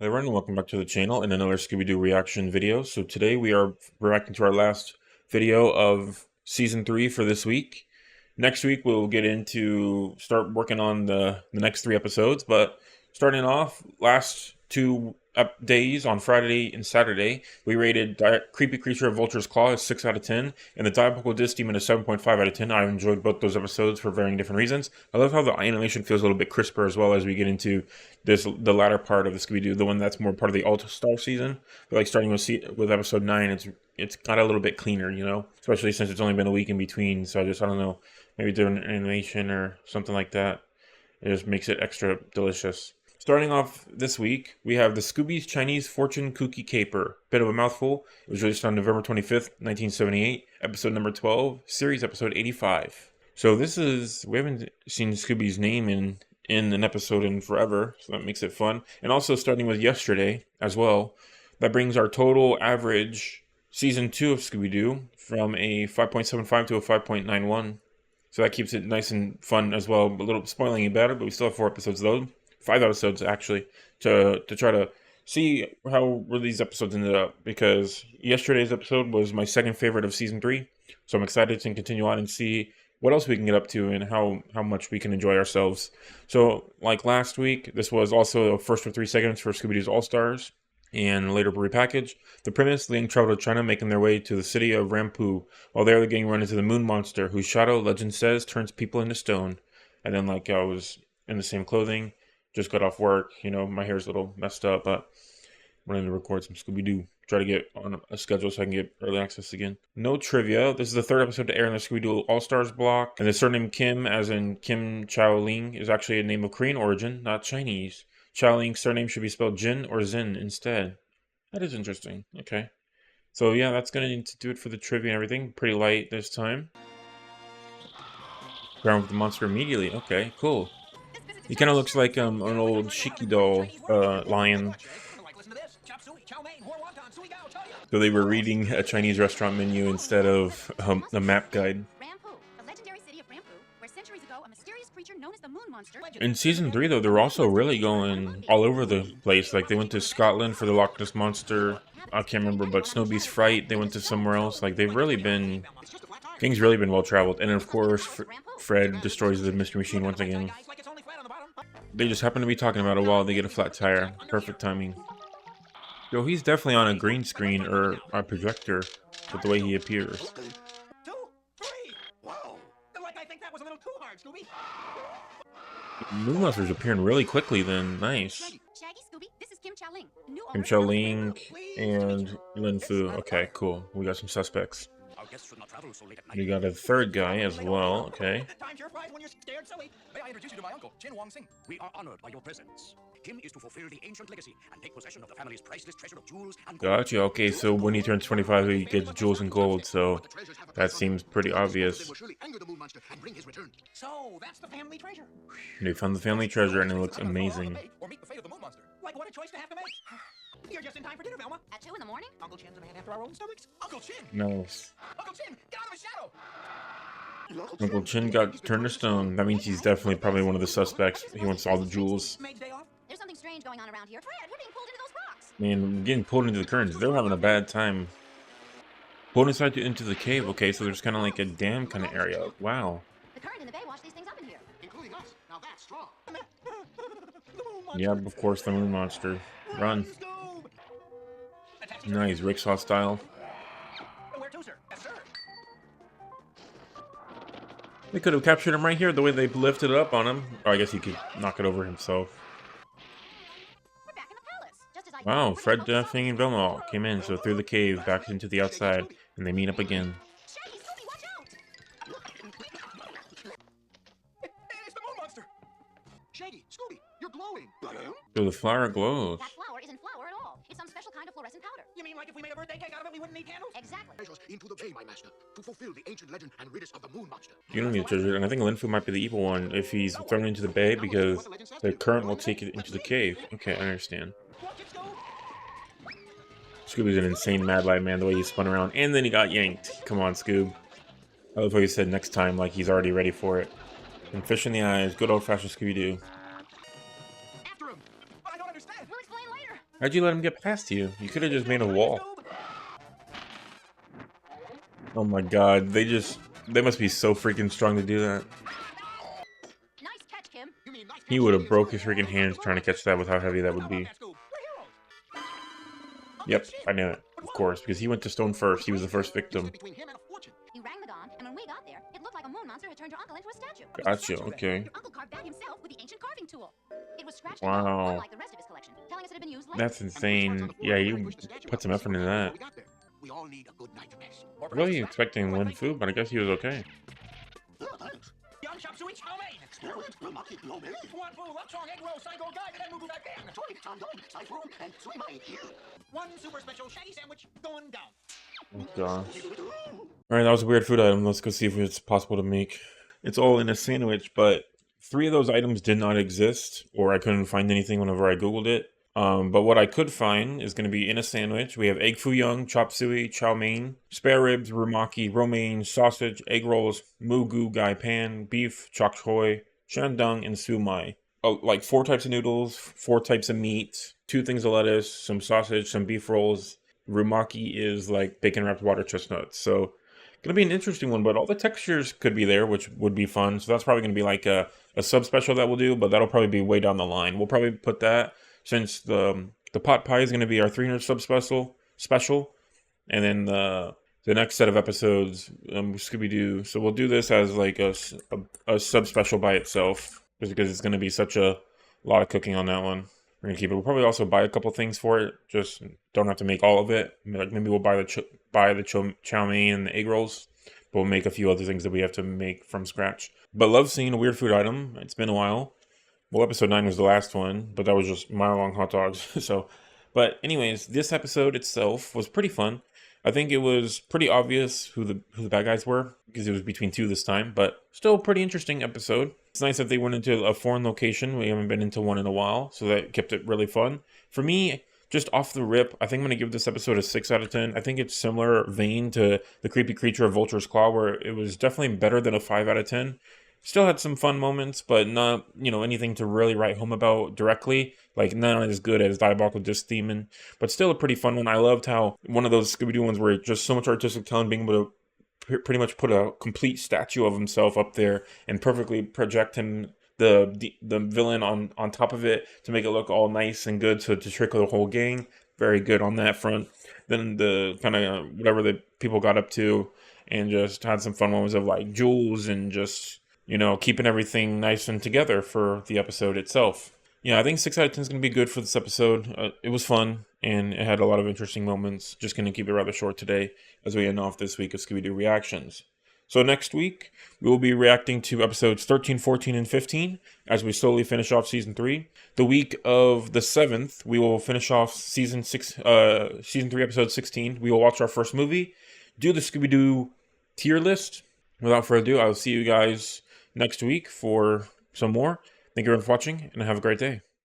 Hey everyone, and welcome back to the channel and another Scooby-Doo reaction video. So today we are reacting to our last video of season 3 for this week. Next week we'll get into start working on the next 3 episodes, but starting off last 2 days on Friday and Saturday, we rated Creepy Creature of Vulture's Claw a 6 out of 10 and the Diabolical Disc Demon a 7.5 out of 10. I enjoyed both those episodes for varying different reasons. I love how the animation feels a little bit crisper as well as we get into the latter part of the Scooby-Doo, the one that's more part of the All-Star season. But like starting with episode 9, it's got a little bit cleaner, you know, especially since it's only been a week in between. So I don't know, maybe do an animation or something like that. It just makes it extra delicious. Starting off this week, we have the Scooby's Chinese Fortune Cookie Caper. Bit of a mouthful. It was released on November 25th, 1978. Episode number 12, series episode 85. So we haven't seen Scooby's name in an episode in forever, so that makes it fun. And also starting with yesterday as well, that brings our total average season 2 of Scooby-Doo from a 5.75 to a 5.91. So that keeps it nice and fun as well. A little spoiling it better, but we still have 4 episodes though. 5 episodes actually to try to see how these episodes ended up, because yesterday's episode was my second favorite of season 3. So I'm excited to continue on and see what else we can get up to and how much we can enjoy ourselves. So like last week, this was also a first of 3 segments for Scooby-Doo's All-Stars and later repackaged. The premise: the young travel to China, making their way to the city of Rampoo. While there, the gang run into the moon monster, whose shadow, legend says, turns people into stone. And then like I was in the same clothing, just got off work, you know, my hair's a little messed up, but I'm ready to record some Scooby-Doo. Try to get on a schedule so I can get early access again. No trivia. This is the 3rd episode to air in the Scooby-Doo All-Stars block. And the surname Kim, as in Kim Chow Ling, is actually a name of Korean origin, not Chinese. Chow Ling's surname should be spelled Jin or Zin instead. That is interesting. Okay. So yeah, that's going to do it for the trivia and everything. Pretty light this time. Ground with the monster immediately. Okay, cool. He kind of looks like an old Shiki doll lion. So they were reading a Chinese restaurant menu instead of a map guide. Rampoo, the legendary city of Rampoo, where centuries ago a mysterious creature known as the Moon Monster. In season 3, though, they're also really going all over the place. Like they went to Scotland for the Loch Ness Monster. I can't remember, but Snowbeast Fright. They went to somewhere else. Like they've really been, things really been well traveled. And of course, Fred destroys the Mystery Machine once again. They just happen to be talking about it while they get a flat tire. Perfect timing. Yo, he's definitely on a green screen or a projector with the way he appears. 2, 3. Whoa. Like I think that was a little too hard, Scooby. Moon Monster's appearing really quickly then. Nice. Shaggy, Scooby, this is Kim Chow Ling. Kim Chow Ling and Lin Fu. Okay, cool. We got some suspects. We got a 3rd guy as well. Okay. Time sure flies when you're scared silly. May I introduce you to my uncle, Chin Wong Sing? We are honored by your presence. Kim is to fulfill the ancient legacy and take possession of the family's priceless treasure of jewels and gold. Gotcha. Okay, so when he turns 25, he gets jewels and gold, so that seems pretty obvious. So that's the family treasure. They found the family treasure and it looks amazing. Or meet the fate of the Moon Monster. Like what a choice to have to make. You're just in time for dinner, Velma. At 2 in the morning? Uncle Chin's a man after our own stomachs. Uncle Chin! Nice. Uncle Chin, get out of his shadow! Uncle Chin got turned to stone. That means he's definitely probably one of the suspects. He wants all the jewels. Maid's day off? There's something strange going on around here. Fred, we're being pulled into those rocks. Man, I'm getting pulled into the currents. They're having a bad time. Pulled inside into the cave. Okay, so there's kind of like a dam kind of area. Wow. The current in the bay washed these things up in here. Including us. Now that's strong. Yeah, of course, the Moon Monster. Run. Nice, Ricksaw style. Where to, sir? Yes, sir. They could have captured him right here, the way they lifted it up on him. Or I guess he could knock it over himself. We're back in the palace. Just as I Wow, Fred, Daphne, and Velma all came in, so through the cave, back into the outside, and they meet up again. Shaggy, Scooby, watch out! It's the Moon Monster! Shaggy, Scooby, you're glowing. So the flower glows. That flower isn't flour at all. It's some special kind of fluorescent powder. You mean like if we made a birthday cake out of it, we wouldn't need candles? Exactly. Treasures into the bay, my master, to fulfill the ancient legend and rid us of the Moon Monster. You don't need treasure, and I think Lin Fu might be the evil one if he's thrown into the bay because the current will take it into the cave. Okay, I understand. Watch it, Scoob. Scooby's an insane mad lad, man, the way he spun around, and then he got yanked. Come on, Scoob. I love how he said next time, like he's already ready for it. And fish in the eyes, good old-fashioned Scooby-Doo. After him. But I don't understand. We'll explain later. How'd you let him get past you? You could have just made a wall. Oh my god, they must be so freaking strong to do that. Nice catch, Kim. He would have broke his freaking hands trying to catch that with how heavy that would be. Yep, I knew it. Of course, because he went to stone first. He was the first victim. He rang the gong, and when we got there, it looked like a moon monster had turned your uncle into a statue. Gotcha, okay. Your uncle carved that himself with the ancient carving tool. It was scratched Wow. unlike the rest of his collection, telling us it had been used lightly. That's insane. Yeah, you put some effort into that. We all need a good night rest. Really expecting Rampoo, but I guess he was okay. Young chop suey chow mein. Rampoo, lap chong, egg roll, psycho guy, and moo back then. One super special shaggy sandwich going down. Oh gosh. Alright, that was a weird food item. Let's go see if it's possible to make. It's all in a sandwich, but 3 of those items did not exist, or I couldn't find anything whenever I googled it. But what I could find is going to be in a sandwich. We have egg foo young, chop suey, chow mein, spare ribs, rumaki, romaine, sausage, egg rolls, moo goo gai pan, beef, chok choy, shandong, and su mai. Like 4 types of noodles, 4 types of meat, 2 things of lettuce, some sausage, some beef rolls. Rumaki is like bacon wrapped water chestnuts. So gonna be an interesting one, but all the textures could be there, which would be fun. So that's probably gonna be like a sub special that we'll do, but that'll probably be way down the line. We'll probably put that, since the pot pie is going to be our 300 sub special, and then the next set of episodes, Scooby-Doo. So we'll do this as like a sub special by itself, just because it's going to be such a lot of cooking on that one. We're gonna keep it. We'll probably also buy a couple things for it. Just don't have to make all of it. Like maybe we'll buy the chow mein and the egg rolls. But we'll make a few other things that we have to make from scratch. But love seeing a weird food item. It's been a while. Well, episode 9 was the last one, but that was just mile-long hot dogs. So, but anyways, this episode itself was pretty fun. I think it was pretty obvious who the bad guys were, because it was between 2 this time, but still a pretty interesting episode. It's nice that they went into a foreign location. We haven't been into one in a while, so that kept it really fun. For me, just off the rip, I think I'm going to give this episode a 6 out of 10. I think it's similar vein to The Creepy Creature of Vulture's Claw, where it was definitely better than a 5 out of 10. Still had some fun moments, but not, anything to really write home about directly. Like, not as good as Diabolical Disc Demon, but still a pretty fun one. I loved how one of those Scooby-Doo ones where just so much artistic talent, being able to pretty much put a complete statue of himself up there and perfectly project him, the villain on top of it, to make it look all nice and good, to trick the whole gang. Very good on that front. Then the kind of whatever the people got up to, and just had some fun moments of like Jules and just keeping everything nice and together for the episode itself. Yeah, I think 6 out of 10 is going to be good for this episode. It was fun, and it had a lot of interesting moments. Just going to keep it rather short today as we end off this week of Scooby-Doo Reactions. So next week, we will be reacting to episodes 13, 14, and 15 as we slowly finish off Season 3. The week of the 7th, we will finish off Season 3, Episode 16. We will watch our first movie, do the Scooby-Doo tier list. Without further ado, I will see you guys next week for some more. Thank you everyone for watching, and have a great day.